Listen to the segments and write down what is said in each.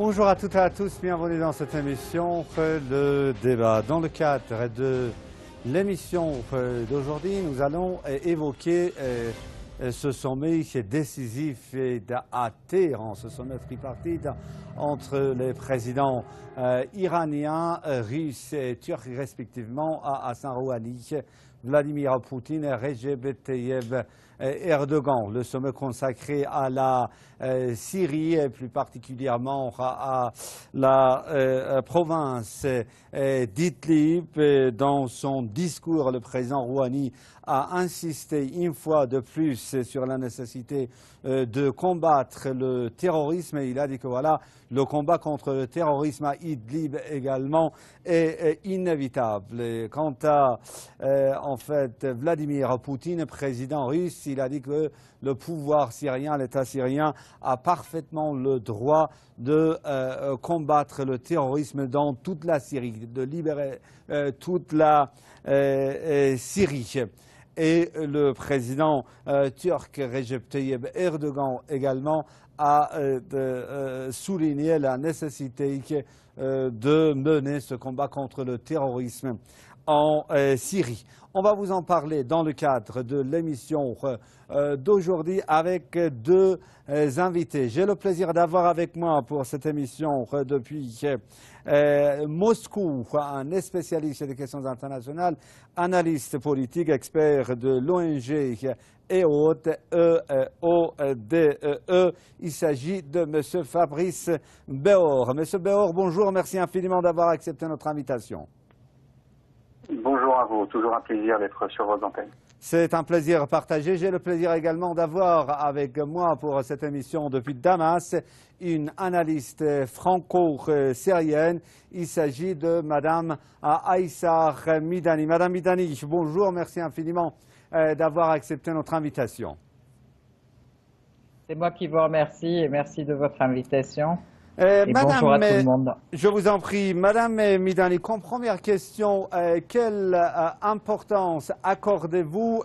Bonjour à toutes et à tous, bienvenue dans cette émission, le débat. Dans le cadre de l'émission d'aujourd'hui, nous allons évoquer ce sommet décisif à Téhéran, ce sommet tripartite entre les présidents iraniens, russes et turcs respectivement, Hassan Rouhani, Vladimir Poutine et Recep Tayyip Erdogan. Le sommet consacré à la Syrie et plus particulièrement à la province d'Idlib. Dans son discours, le président Rouhani a insisté une fois de plus sur la nécessité de combattre le terrorisme. Il a dit que voilà, le combat contre le terrorisme à Idlib également est inévitable. Et quant à en fait Vladimir Poutine, président russe, il a dit que le pouvoir syrien, l'État syrien, a parfaitement le droit de combattre le terrorisme dans toute la Syrie, de libérer toute la Syrie. Et le président turc Recep Tayyip Erdogan également a souligné la nécessité de mener ce combat contre le terrorisme en Syrie. On va vous en parler dans le cadre de l'émission d'aujourd'hui avec deux invités. J'ai le plaisir d'avoir avec moi pour cette émission depuis Moscou un spécialiste des questions internationales, analyste politique, expert de l'ONG EODE. Il s'agit de M. Fabrice Béhor. Monsieur Béhor, bonjour, merci infiniment d'avoir accepté notre invitation. Bonjour à vous, toujours un plaisir d'être sur vos antennes. C'est un plaisir partagé. J'ai le plaisir également d'avoir avec moi pour cette émission depuis Damas une analyste franco-syrienne. Il s'agit de Madame Aïssa Midani. Madame Midani, bonjour, merci infiniment d'avoir accepté notre invitation. C'est moi qui vous remercie et merci de votre invitation. Bonjour à tout le monde. Je vous en prie, Madame Midani, comme première question, quelle importance accordez-vous,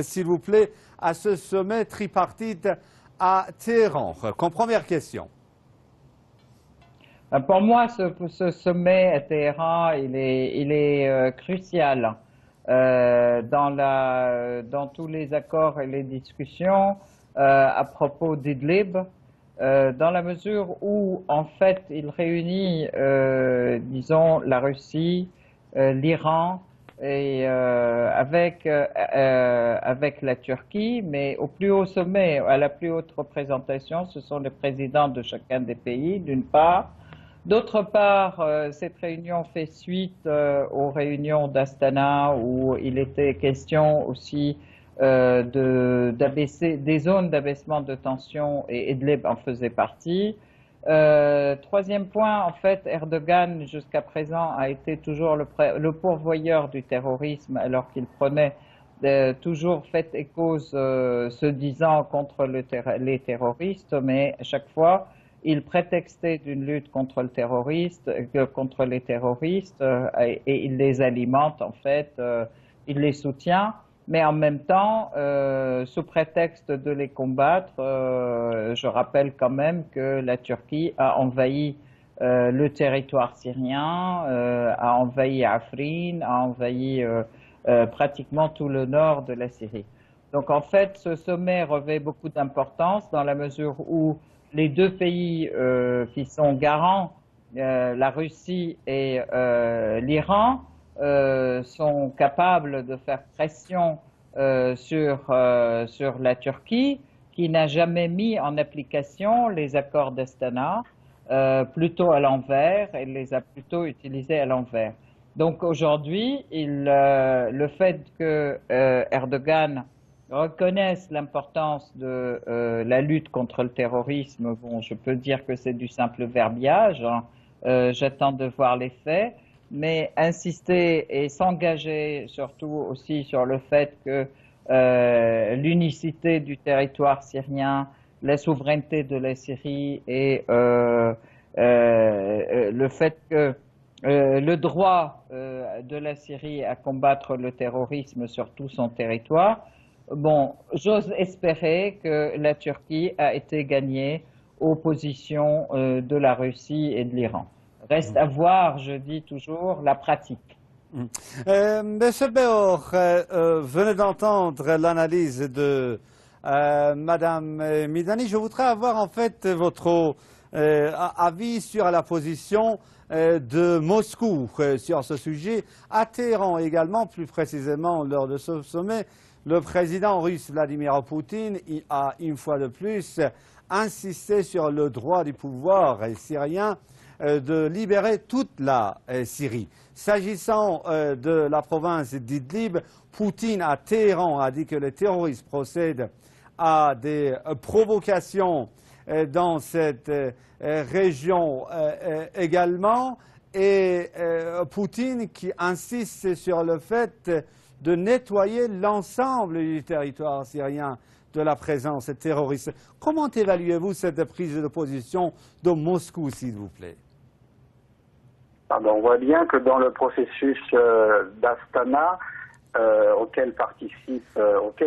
s'il vous plaît, à ce sommet tripartite à Téhéran? Comme première question. Pour moi, ce sommet à Téhéran, il est crucial dans tous les accords et les discussions à propos d'Idlib. Dans la mesure où, en fait, il réunit, disons, la Russie, l'Iran et avec la Turquie, mais au plus haut sommet, à la plus haute représentation, ce sont les présidents de chacun des pays, d'une part. D'autre part, cette réunion fait suite aux réunions d'Astana où il était question aussi des zones d'abaissement de tension et Idlib en faisait partie. Troisième point, en fait, Erdogan jusqu'à présent a été toujours le pourvoyeur du terrorisme alors qu'il prenait toujours fait et cause se disant contre les terroristes, mais à chaque fois il prétextait d'une lutte contre les terroristes et il les alimente en fait, il les soutient. Mais en même temps, sous prétexte de les combattre, je rappelle quand même que la Turquie a envahi le territoire syrien, a envahi Afrin, a envahi pratiquement tout le nord de la Syrie. Donc en fait, ce sommet revêt beaucoup d'importance dans la mesure où les deux pays qui sont garants, la Russie et l'Iran, sont capables de faire pression sur la Turquie, qui n'a jamais mis en application les accords d'Astana, plutôt à l'envers, et les a plutôt utilisés à l'envers. Donc aujourd'hui, le fait que Erdogan reconnaisse l'importance de la lutte contre le terrorisme, bon, je peux dire que c'est du simple verbiage, hein, j'attends de voir les faits. Mais insister et s'engager surtout aussi sur le fait que l'unicité du territoire syrien, la souveraineté de la Syrie et le fait que le droit de la Syrie à combattre le terrorisme sur tout son territoire, bon, j'ose espérer que la Turquie a été gagnée aux positions de la Russie et de l'Iran. Reste à voir, je dis toujours, la pratique. Monsieur Béor, venez d'entendre l'analyse de Madame Midani. Je voudrais avoir en fait votre avis sur la position de Moscou sur ce sujet. À Téhéran également, plus précisément lors de ce sommet, le président russe Vladimir Poutine a une fois de plus insisté sur le droit du pouvoir syrien de libérer toute la Syrie. S'agissant de la province d'Idlib, Poutine à Téhéran a dit que les terroristes procèdent à des provocations dans cette région également, et Poutine qui insiste sur le fait de nettoyer l'ensemble du territoire syrien de la présence terroriste. Comment évaluez-vous cette prise de position de Moscou, s'il vous plaît? On voit bien que dans le processus d'Astana, auquel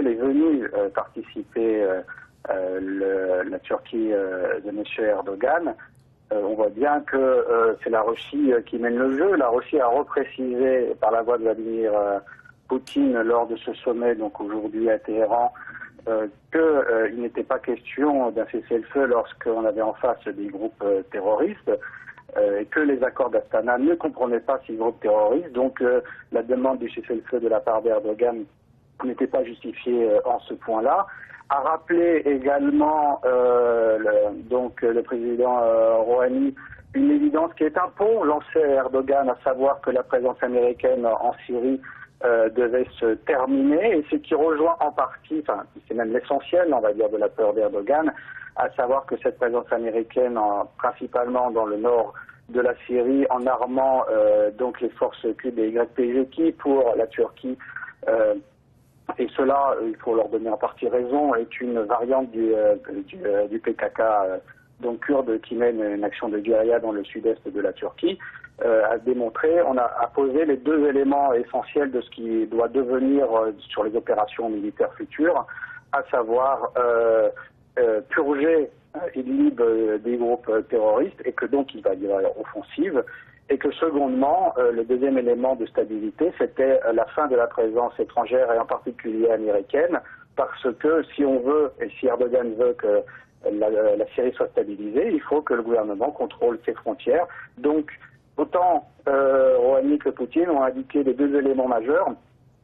est venu participer la Turquie de M. Erdogan, on voit bien que c'est la Russie qui mène le jeu. La Russie a reprécisé par la voix de Vladimir Poutine lors de ce sommet, donc aujourd'hui à Téhéran, qu'il n'était pas question d'un cessez-le-feu lorsqu'on avait en face des groupes terroristes, et que les accords d'Astana ne comprenaient pas ces groupes terroristes. Donc la demande du cessez-le-feu de la part d'Erdogan n'était pas justifiée en ce point-là. A rappelé également le président Rouhani une évidence qui est un pont lancé à Erdogan, à savoir que la présence américaine en Syrie devait se terminer, et ce qui rejoint en partie, enfin c'est même l'essentiel, on va dire, de la peur d'Erdogan, à savoir que cette présence américaine, principalement dans le nord de la Syrie, en armant donc les forces kurdes et YPG pour la Turquie, et cela, il faut leur donner en partie raison, est une variante du PKK, donc kurde, qui mène une action de guérilla dans le sud-est de la Turquie, a démontré, a posé les deux éléments essentiels de ce qui doit devenir sur les opérations militaires futures, à savoir purger Idlib des groupes terroristes, et que donc il va y avoir offensive, et que secondement, le deuxième élément de stabilité, c'était la fin de la présence étrangère et en particulier américaine, parce que si on veut, et si Erdogan veut que la Syrie soit stabilisée, il faut que le gouvernement contrôle ses frontières. Donc, autant Rouhani que Poutine ont indiqué les deux éléments majeurs,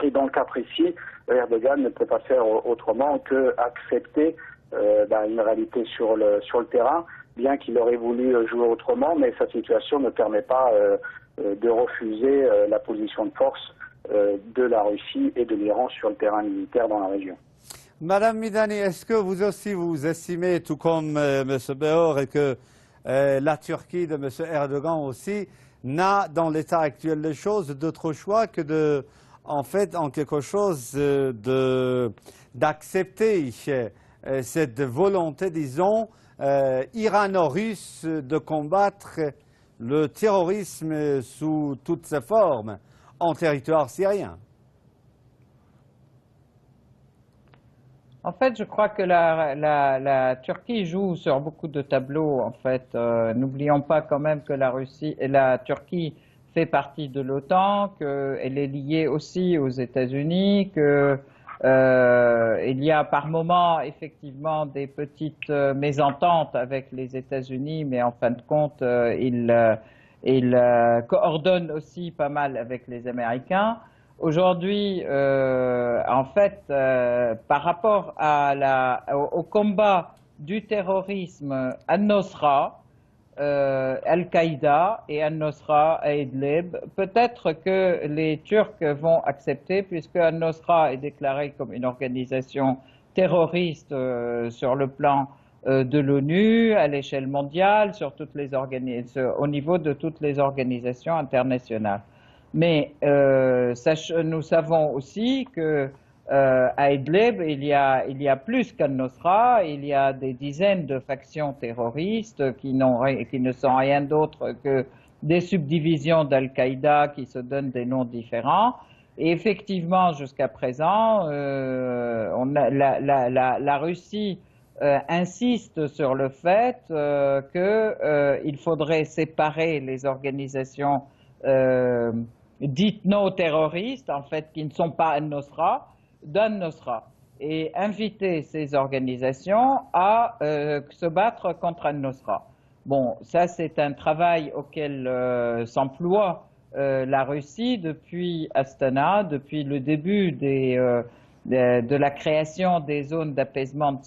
et dans le cas précis, Erdogan ne peut pas faire autrement qu'accepter une réalité sur le terrain, bien qu'il aurait voulu jouer autrement, mais sa situation ne permet pas de refuser la position de force de la Russie et de l'Iran sur le terrain militaire dans la région. Madame Midani, est-ce que vous aussi vous estimez, tout comme M. Béor, et que la Turquie de M. Erdogan aussi n'a, dans l'état actuel des choses, d'autre choix que de, en fait, en quelque chose d'accepter cette volonté, disons, irano-russe de combattre le terrorisme sous toutes ses formes en territoire syrien? En fait, je crois que la Turquie joue sur beaucoup de tableaux. En fait, n'oublions pas quand même que la Turquie fait partie de l'OTAN, qu'elle est liée aussi aux États-Unis, que il y a par moments effectivement des petites mésententes avec les États-Unis, mais en fin de compte, ils coordonnent aussi pas mal avec les Américains. Aujourd'hui, en fait, par rapport au combat du terrorisme Al-Nosra, Al-Qaïda et Al-Nosra à Idlib, peut-être que les Turcs vont accepter, puisque Al-Nosra est déclarée comme une organisation terroriste sur le plan de l'ONU, à l'échelle mondiale, au niveau de toutes les organisations internationales. Mais nous savons aussi que à Idlib, il y a plus qu'Al-Nosra, il y a des dizaines de factions terroristes qui ne sont rien d'autre que des subdivisions d'Al-Qaïda qui se donnent des noms différents. Et effectivement, jusqu'à présent, la Russie insiste sur le fait qu'il faudrait séparer les organisations dites non terroristes, en fait, qui ne sont pas Al-Nosra, d'Al-Nosra, et inviter ces organisations à se battre contre Al-Nosra. Bon, ça c'est un travail auquel s'emploie la Russie depuis Astana, depuis le début de la création des zones d'apaisement,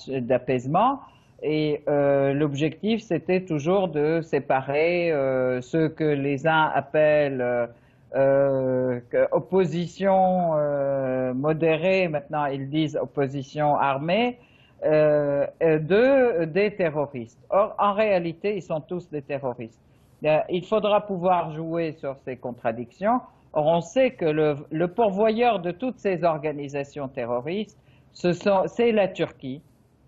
d'apaisement. Et l'objectif, c'était toujours de séparer ceux que les uns appellent opposition modérée, maintenant ils disent opposition armée, des terroristes. Or, en réalité, ils sont tous des terroristes. Il faudra pouvoir jouer sur ces contradictions. Or, on sait que le pourvoyeur de toutes ces organisations terroristes, c'est la Turquie.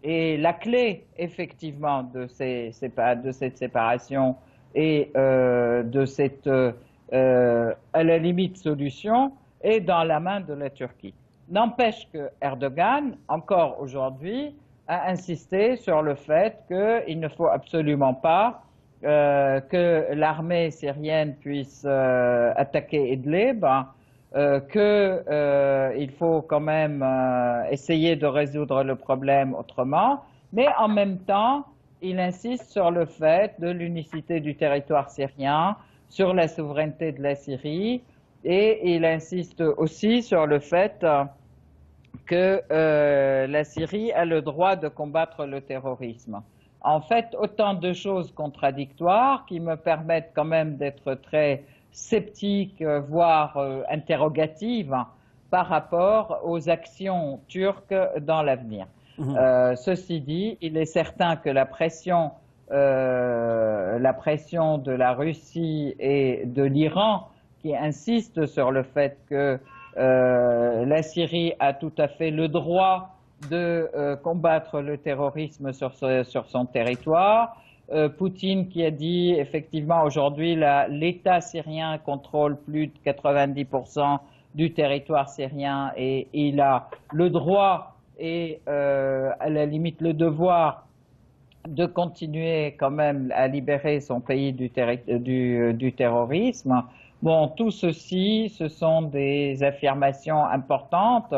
Et la clé, effectivement, de cette séparation et de cette, à la limite, solution est dans la main de la Turquie. N'empêche que Erdogan, encore aujourd'hui, a insisté sur le fait qu'il ne faut absolument pas que l'armée syrienne puisse attaquer Idlib, qu'il faut quand même essayer de résoudre le problème autrement, mais en même temps, il insiste sur le fait de l'unicité du territoire syrien, sur la souveraineté de la Syrie, et il insiste aussi sur le fait que la Syrie a le droit de combattre le terrorisme. En fait, autant de choses contradictoires qui me permettent quand même d'être très sceptique, voire interrogative par rapport aux actions turques dans l'avenir. Ceci dit, il est certain que la pression de la Russie et de l'Iran, qui insiste sur le fait que la Syrie a tout à fait le droit de combattre le terrorisme sur son territoire. Poutine qui a dit effectivement aujourd'hui l'État syrien contrôle plus de 90% du territoire syrien et il a le droit et à la limite le devoir de continuer quand même à libérer son pays du terrorisme. Bon, tout ceci, ce sont des affirmations importantes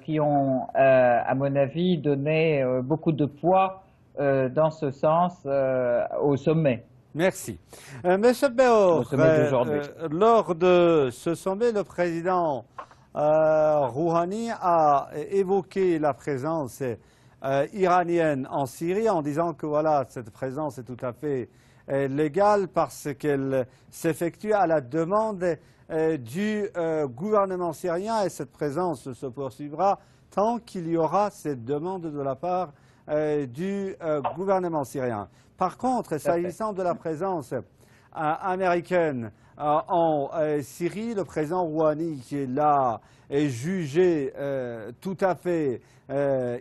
qui ont, à mon avis, donné beaucoup de poids dans ce sens au sommet. Merci. Monsieur Béor, lors de ce sommet, le président Rouhani a évoqué la présence iranienne en Syrie en disant que voilà, cette présence est tout à fait légale parce qu'elle s'effectue à la demande du gouvernement syrien et cette présence se poursuivra tant qu'il y aura cette demande de la part du gouvernement syrien. Par contre, s'agissant de la présence américaine en Syrie, le président Rouhani qui l'a jugé tout à fait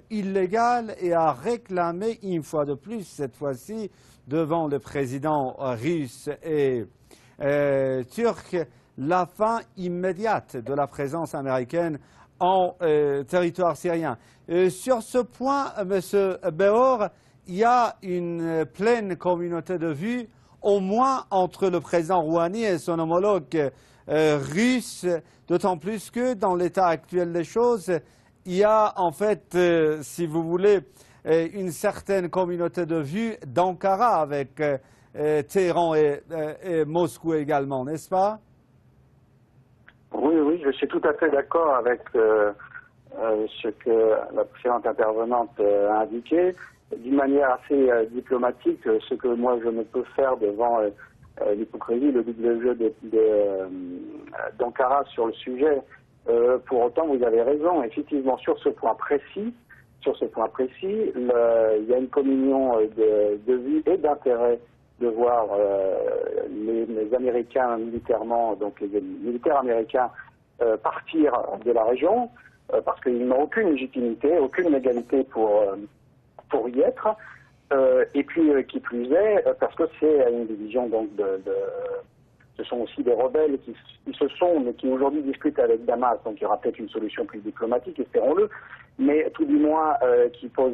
illégal et a réclamé une fois de plus, cette fois-ci, devant le président russe et turc, la fin immédiate de la présence américaine en territoire syrien. Sur ce point, M. Béor, il y a une pleine communauté de vues, au moins entre le président Rouhani et son homologue russe, d'autant plus que dans l'état actuel des choses, il y a en fait, si vous voulez, une certaine communauté de vues d'Ankara avec Téhéran et Moscou également, n'est-ce pas? Oui, oui, je suis tout à fait d'accord avec ce que la précédente intervenante a indiqué. D'une manière assez diplomatique, ce que moi je ne peux faire devant l'hypocrisie, le double jeu d'Ankara sur le sujet. Pour autant, vous avez raison. Effectivement, sur ce point précis, il y a une communion de vues et d'intérêt de voir les Américains militairement, donc les militaires américains, partir de la région, parce qu'ils n'ont aucune légitimité, aucune légalité pour y être, et puis qui plus est, parce que c'est une division donc ce sont aussi des rebelles qui se sont, mais qui aujourd'hui discutent avec Damas, donc il y aura peut-être une solution plus diplomatique, espérons-le, mais tout du moins qui pose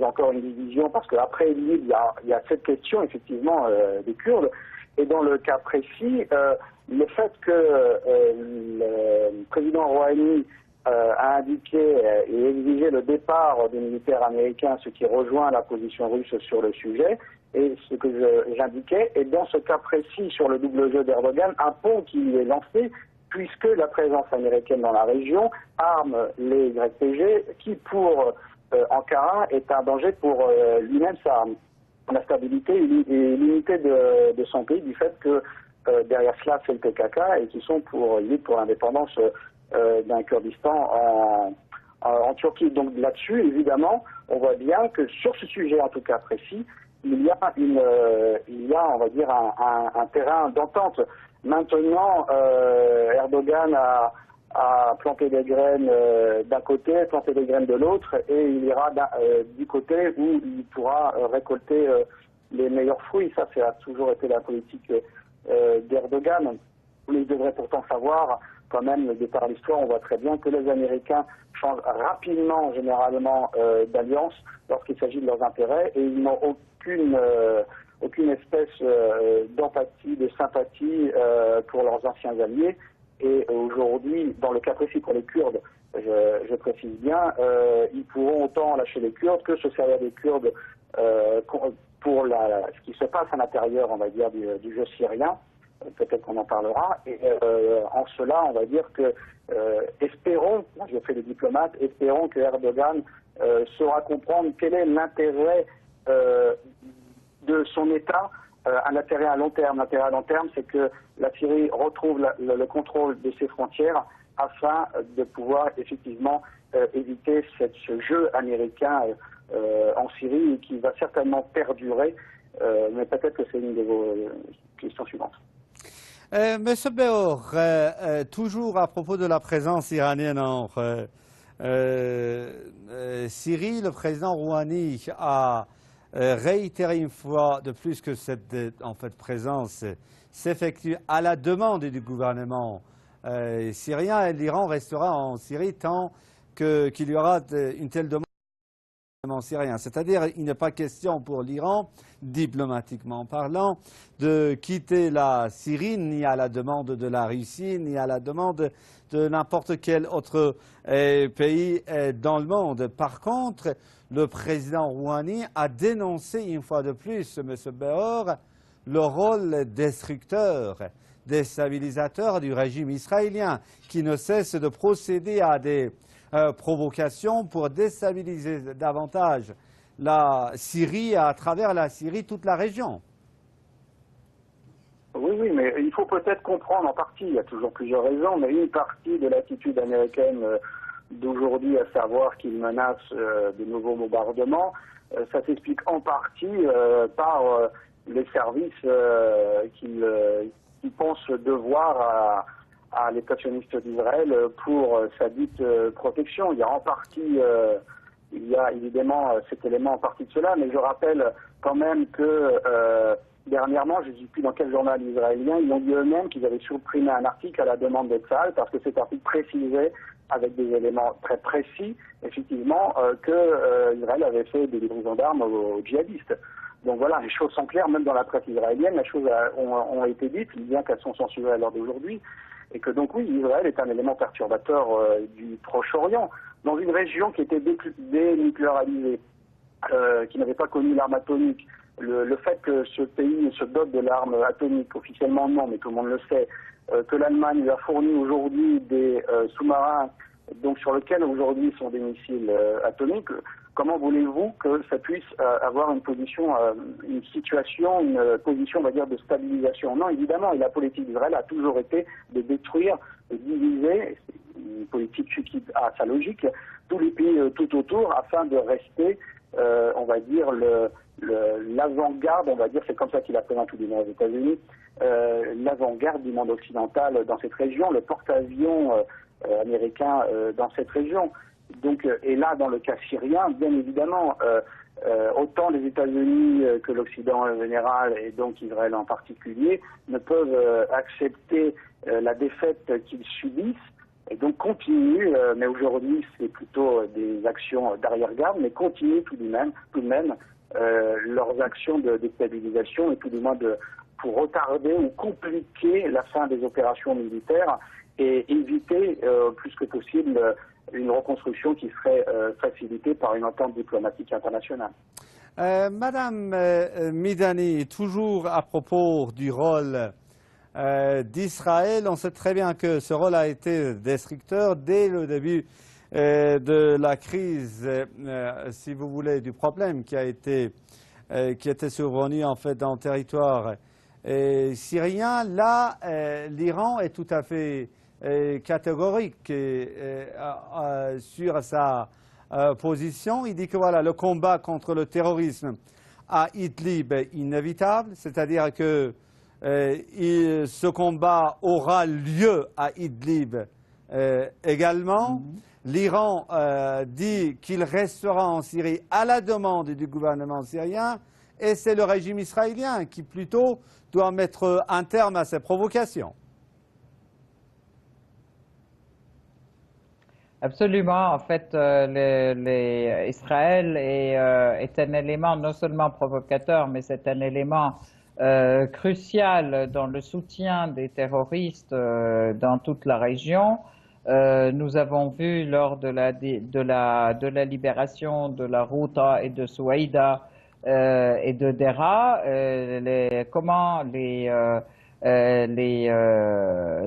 encore une division, parce qu'après Idlib, il y a cette question, effectivement, des Kurdes, et dans le cas précis, le fait que le président Rouhani a indiqué et exigé le départ des militaires américains, ce qui rejoint la position russe sur le sujet, et ce que j'indiquais, et dans ce cas précis sur le double jeu d'Erdogan, un pont qui est lancé, puisque la présence américaine dans la région arme les YPG, qui pour Ankara est un danger pour lui-même, la stabilité et l'unité de son pays, du fait que derrière cela c'est le PKK, et qui sont pour l'indépendance d'un Kurdistan en Turquie. Donc là-dessus, évidemment, on voit bien que sur ce sujet, en tout cas précis, il y a, on va dire, un terrain d'entente. Maintenant, Erdogan a planté des graines d'un côté, planté des graines de l'autre, et il ira du côté où il pourra récolter les meilleurs fruits. Ça a toujours été la politique d'Erdogan. Mais il devrait pourtant savoir, quand même, de par l'histoire, on voit très bien que les Américains changent rapidement, généralement, d'alliance lorsqu'il s'agit de leurs intérêts, et ils n'ont aucune espèce d'empathie, de sympathie pour leurs anciens alliés. Et aujourd'hui, dans le cas précis pour les Kurdes, je précise bien, ils pourront autant lâcher les Kurdes que se servir des Kurdes pour ce qui se passe à l'intérieur, on va dire, du jeu syrien. Peut-être qu'on en parlera. Et en cela, on va dire que espérons, moi je fais des diplomates, espérons que Erdogan saura comprendre quel est l'intérêt de son État, un intérêt à long terme. L'intérêt à long terme, c'est que la Syrie retrouve le contrôle de ses frontières afin de pouvoir effectivement éviter ce jeu américain en Syrie qui va certainement perdurer. Mais peut-être que c'est une de vos questions suivantes. Monsieur Béor, toujours à propos de la présence iranienne en Syrie, le président Rouhani a réitéré une fois de plus que cette présence s'effectue à la demande du gouvernement syrien, et l'Iran restera en Syrie tant qu'il y aura une telle demande syrien. C'est-à-dire il n'est pas question pour l'Iran, diplomatiquement parlant, de quitter la Syrie, ni à la demande de la Russie, ni à la demande de n'importe quel autre pays dans le monde. Par contre, le président Rouhani a dénoncé une fois de plus, M. Béor, le rôle destructeur, déstabilisateur du régime israélien, qui ne cesse de procéder à des provocations pour déstabiliser davantage la Syrie et à travers la Syrie toute la région. Oui, mais il faut peut-être comprendre en partie, il y a toujours plusieurs raisons, mais une partie de l'attitude américaine d'aujourd'hui, à savoir qu'il menace de nouveaux bombardements, ça s'explique en partie par les services qui pensent devoir à l'État sioniste d'Israël pour sa dite protection. Il y a en partie, il y a évidemment cet élément en partie de cela, mais je rappelle quand même que dernièrement, je ne sais plus dans quel journal israélien, ils ont dit eux-mêmes qu'ils avaient supprimé un article à la demande de Tzahal parce que cet article précisait avec des éléments très précis, effectivement, que Israël avait fait des livraisons d'armes aux djihadistes. Donc voilà, les choses sont claires, même dans la presse israélienne, les choses ont été dites, bien qu'elles sont censurées à l'heure d'aujourd'hui. Et que donc oui, Israël est un élément perturbateur du Proche-Orient, dans une région qui était dénucléarisée, qui n'avait pas connu l'arme atomique. Le fait que ce pays se dote de l'arme atomique, officiellement non, mais tout le monde le sait, que l'Allemagne lui a fourni aujourd'hui des sous-marins donc sur lesquels aujourd'hui sont des missiles atomiques, comment voulez-vous que ça puisse avoir une position, une situation, une position, on va dire, de stabilisation? Non, évidemment, et la politique d'Israël a toujours été de détruire, de diviser, c'est une politique qui a sa logique, tous les pays tout autour, afin de rester, on va dire, l'avant-garde, on va dire, c'est comme ça qu'il a présent tout du monde aux États-Unis, l'avant-garde du monde occidental dans cette région, le porte-avions américain dans cette région. Donc, et là, dans le cas syrien, bien évidemment, autant les États-Unis que l'Occident en général, et donc Israël en particulier, ne peuvent accepter la défaite qu'ils subissent, et donc continuent, mais aujourd'hui c'est plutôt des actions d'arrière-garde, mais continuent tout de même leurs actions de déstabilisation, et tout du moins pour retarder ou compliquer la fin des opérations militaires et éviter plus que possible une reconstruction qui serait facilitée par une entente diplomatique internationale. Madame Midani, toujours à propos du rôle d'Israël, on sait très bien que ce rôle a été destructeur dès le début de la crise, si vous voulez, du problème qui était survenu en fait dans le territoire syrien. Là, l'Iran est tout à fait catégorique sur sa position. Il dit que voilà, le combat contre le terrorisme à Idlib est inévitable, c'est-à-dire que ce combat aura lieu à Idlib également. L'Iran dit qu'il restera en Syrie à la demande du gouvernement syrien, et c'est le régime israélien qui plutôt doit mettre un terme à ces provocations. Absolument. En fait, Israël est un élément non seulement provocateur, mais c'est un élément crucial dans le soutien des terroristes dans toute la région. Nous avons vu lors de la libération de la Ghouta et de Souaïda et de Dera comment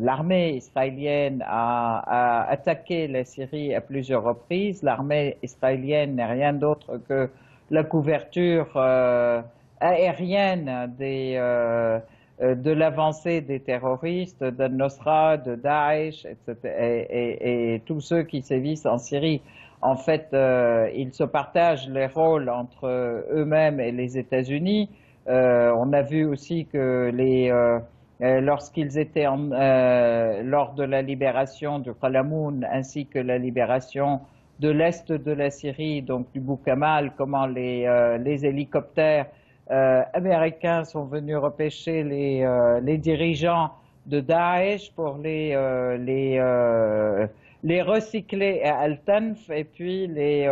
l'armée israélienne a attaqué la Syrie à plusieurs reprises. L'armée israélienne n'est rien d'autre que la couverture aérienne de l'avancée des terroristes, d'Al-Nosra, de Daesh, etc., et tous ceux qui sévissent en Syrie. En fait, ils se partagent les rôles entre eux-mêmes et les États-Unis. On a vu aussi que lorsqu'ils étaient lors de la libération du Qalamoun ainsi que la libération de l'est de la Syrie, donc du Boukamal, comment les hélicoptères américains sont venus repêcher les dirigeants de Daesh pour les recycler à Al-Tanf et puis les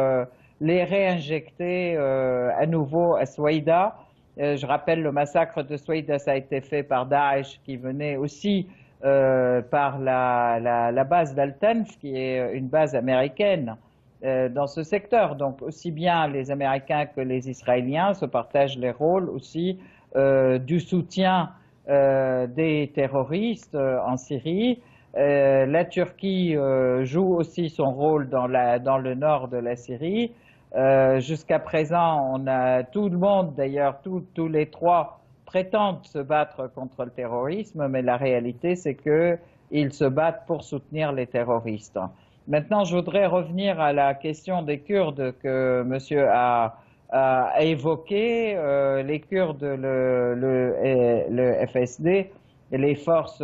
réinjecter à nouveau à Souaïda. Je rappelle, le massacre de Souaïda, ça a été fait par Daesh, qui venait aussi par la base d'Al-Tanf, qui est une base américaine dans ce secteur. Donc aussi bien les Américains que les Israéliens se partagent les rôles aussi du soutien des terroristes en Syrie. La Turquie joue aussi son rôle dans le nord de la Syrie. Jusqu'à présent, tout le monde, d'ailleurs, tous les trois prétendent se battre contre le terrorisme, mais la réalité, c'est qu'ils se battent pour soutenir les terroristes. Maintenant, je voudrais revenir à la question des Kurdes que monsieur a évoqué. Les Kurdes, le FSD, et les forces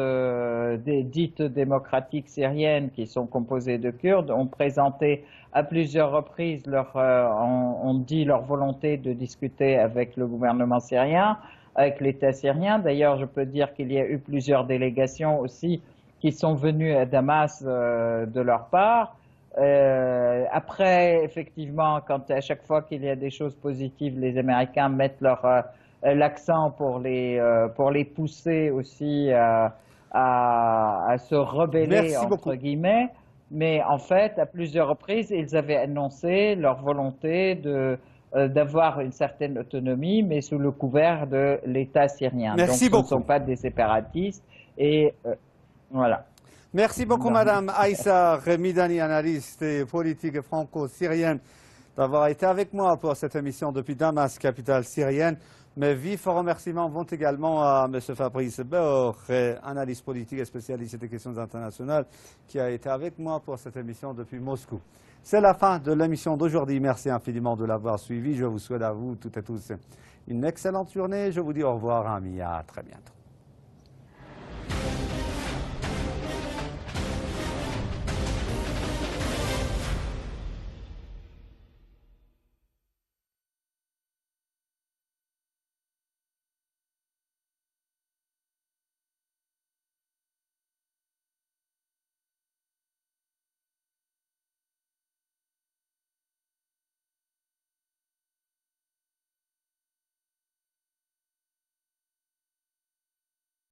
dites démocratiques syriennes qui sont composées de Kurdes ont présenté à plusieurs reprises ont dit leur volonté de discuter avec le gouvernement syrien, avec l'État syrien. D'ailleurs, je peux dire qu'il y a eu plusieurs délégations aussi qui sont venues à Damas de leur part. Après, effectivement, à chaque fois qu'il y a des choses positives, les Américains mettent l'accent pour les pousser aussi à se rebeller, entre guillemets. Mais en fait, à plusieurs reprises, ils avaient annoncé leur volonté d'avoir une certaine autonomie, mais sous le couvert de l'État syrien. Merci beaucoup. Donc, ce ne sont pas des séparatistes. Et voilà. Merci beaucoup, Madame Aïssa Midani, analyste politique franco-syrienne, d'avoir été avec moi pour cette émission depuis Damas, capitale syrienne. Mes vifs remerciements vont également à M. Fabrice Beur, analyste politique et spécialiste des questions internationales, qui a été avec moi pour cette émission depuis Moscou. C'est la fin de l'émission d'aujourd'hui. Merci infiniment de l'avoir suivi. Je vous souhaite à vous toutes et tous une excellente journée. Je vous dis au revoir, amis. À très bientôt.